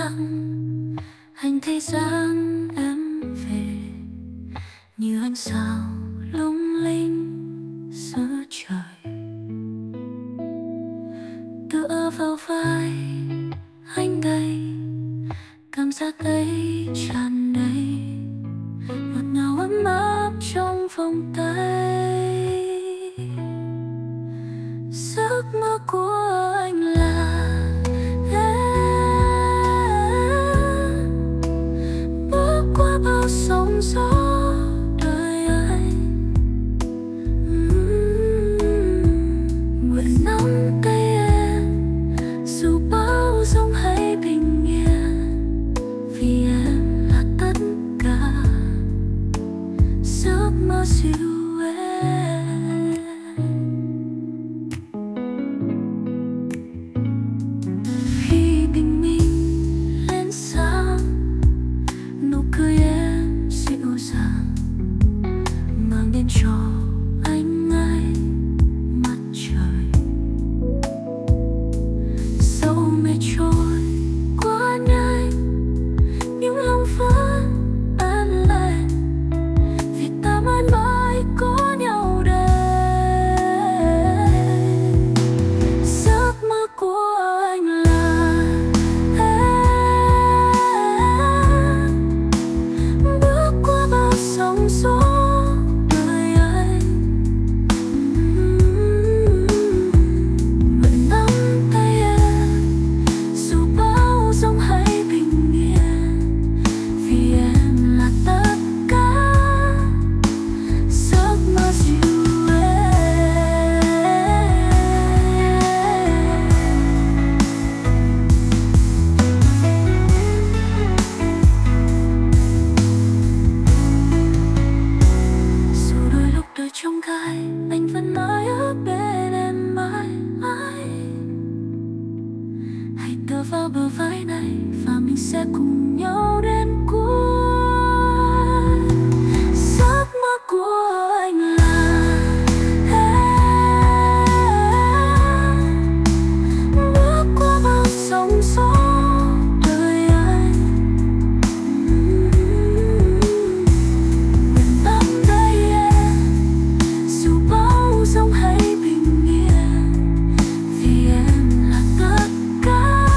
lặng, anh thấy dáng em về như ánh sao lung linh giữa trời. Tựa vào vai anh đây, cảm giác ấy tràn đầy ngọt ngào ấm áp trong vòng tay. Giấc mơ của anh là em bước qua bao sóng gió đời anh. Nguyện nắm tay em dù bao giông hay bình yên, vì em là tất cả giấc mơ dịu em. Khi bình minh lên sáng, nụ cười em dịu dàng mang đến cho anh ngay mặt trời. Dẫu mây trôi quá nhanh nhưng lòng vẫn an lành, vì ta mãi mãi có nhau đây. Giấc mơ của anh là em bước qua bao sóng gió đời anh. Nguyện nắm tay em dù bao giông hay bình yên, vì em là tất cả giấc mơ dịu em. Dù đôi lúc đời trông gai, anh vẫn mãi ở bên em mãi mãi. Hãy tựa vào bờ vai này và mình sẽ cùng nhau đến cuối. Giấc mơ của anh là em bước qua bao sóng gió đời anh. Nguyện nắm tay em dù bao giông hay bình yên, vì em là tất cả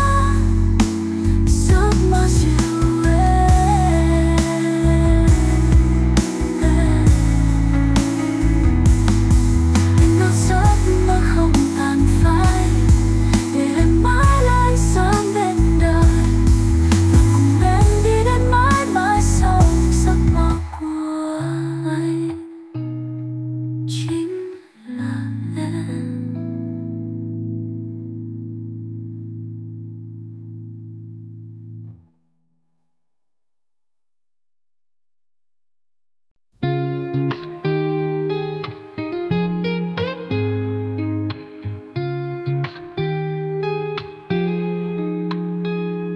giấc mơ dịu em. Anh ước giấc mơ không tàn phai, để em mãi là ánh sáng bên đời, và cùng em đi đến mãi mãi sau. Giấc mơ của anh chính là em.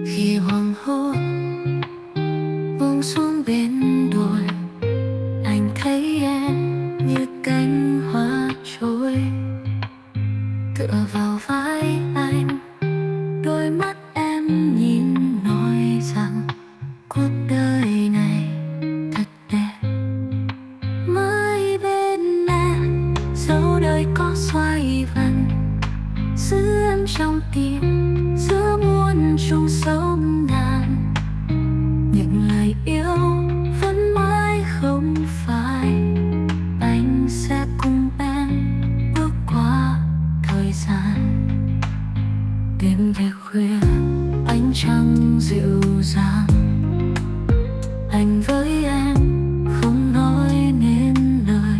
Khi hoàng hôn buông xuống bên đồi, anh thấy em như cánh hoa trôi. Tựa vào vai anh, đôi mắt em nhìn nói rằng cuộc đời này thật đẹp. Mới bên em dẫu đời có xoay vần, giữ em trong tim giữa muôn trùng sông ngàn. Những lời yêu vẫn mãi không phai, anh sẽ cùng em bước qua thời gian. Đêm về khuya ánh trăng dịu dàng, anh với em không nói nên lời.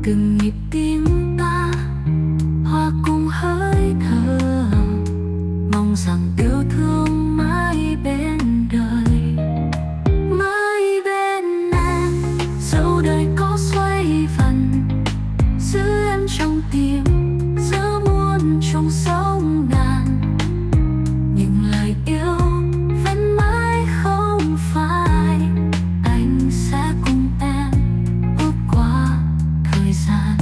Từng nhịp tim ta hòa cùng hơi thở, mong rằng yêu thương mãi bên đời. Mãi bên em dẫu đời có xoay vần, giữ em trong tim giữa muôn trùng sông ngàn. Những lời yêu vẫn mãi không phai, anh sẽ cùng em bước qua thời gian.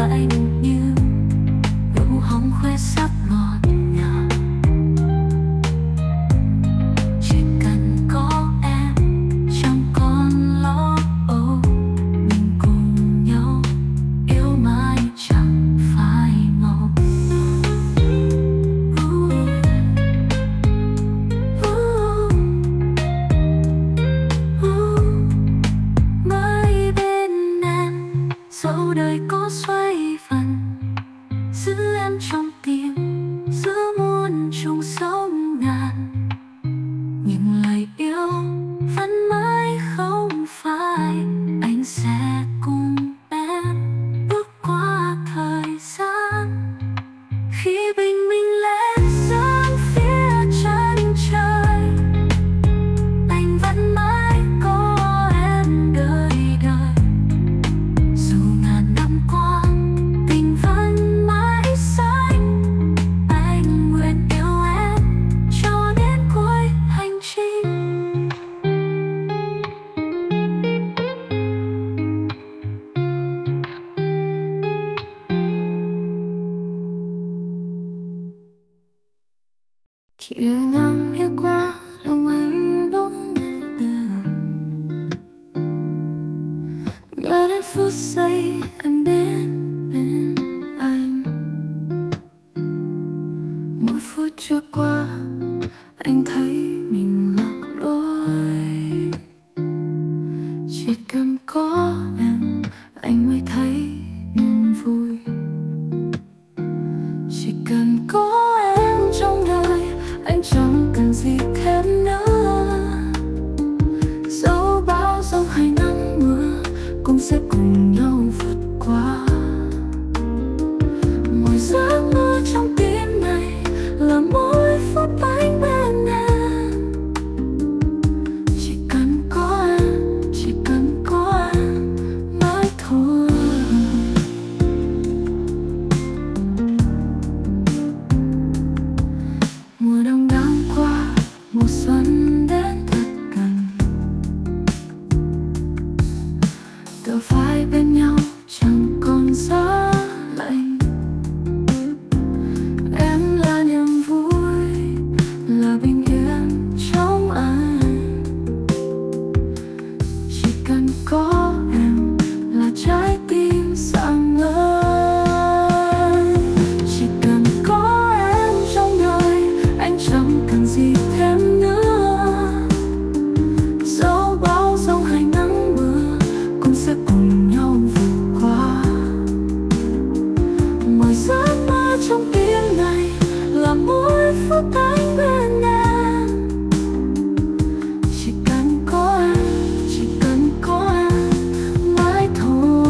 tay như nụ hồng khoe sắc ngọt ngào. Chỉ cần có em chẳng còn lo âu, mình cùng nhau yêu mãi chẳng phai màu. Mãi bên em dẫu đời có xoay vần, giữ em trong tim giữa muôn trùng sóng ngàn. Nhưng lời yêu vẫn mãi không phai, anh sẽ cùng em bước qua thời gian. Khi bình minh lẽ sáng phía chân trời, anh vẫn mãi có em đời đời. Dù ngàn năm qua tình vẫn mãi xanh, anh nguyện yêu em cho đến cuối hành trình. Khi yêu năm yêu qua lòng anh bỗng tưởng, ngỡ đến phút giây em đến bên anh. Mỗi phút trôi qua anh thấy mình lạc lối. Chỉ cần có em anh mới thấy niềm vui. Chỉ cần có em trong đời anh chẳng cần gì thêm nữa. Dẫu bão giông hay nắng mưa cũng sẽ cùng nhau vượt qua. Mỗi giấc mơ trong tim này là mỗi phút anh bên em. Chỉ cần có em, chỉ cần có em mãi thôi. Mùa đông đang qua, mùa xuân đến thật gần. Tựa vai bên nhau chẳng còn giá lạnh. Em là niềm vui, là bình yên trong anh. Chỉ cần có em là trái tim sáng ngời. Chỉ cần có em trong đời anh chẳng cần gì thêm nữa. Dẫu bão giông hay nắng mưa cũng sẽ cùng nhau vượt qua. Mỗi giấc mơ trong tim này là mỗi phút anh bên em. Chỉ cần có em, chỉ cần có em mãi thôi.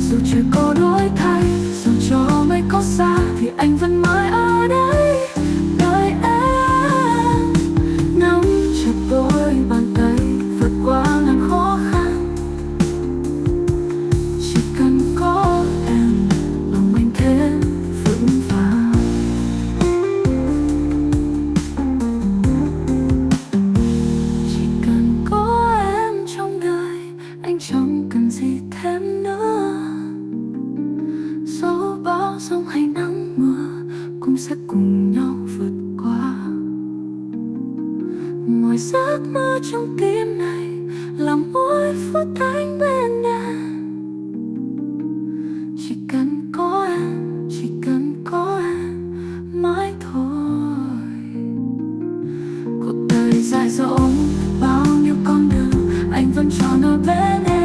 Dù trời có đổi thay, dù cho mây có xa, thì anh vẫn mãi ở đây đợi em. Nắm chặt đôi bàn tay vượt qua ngàn khó khăn. Chỉ cần có em lòng anh thêm vững vàng. Chỉ cần có em trong đời anh chẳng cần gì thêm nữa. Dẫu bão giông hay nắng mưa cũng sẽ cùng nhau vượt qua. Mỗi giấc mơ trong tim này là mỗi phút anh bên em. Chỉ cần có em, chỉ cần có em mãi thôi. Cuộc đời dài dòng bao nhiêu con đường anh vẫn chọn ở bên em.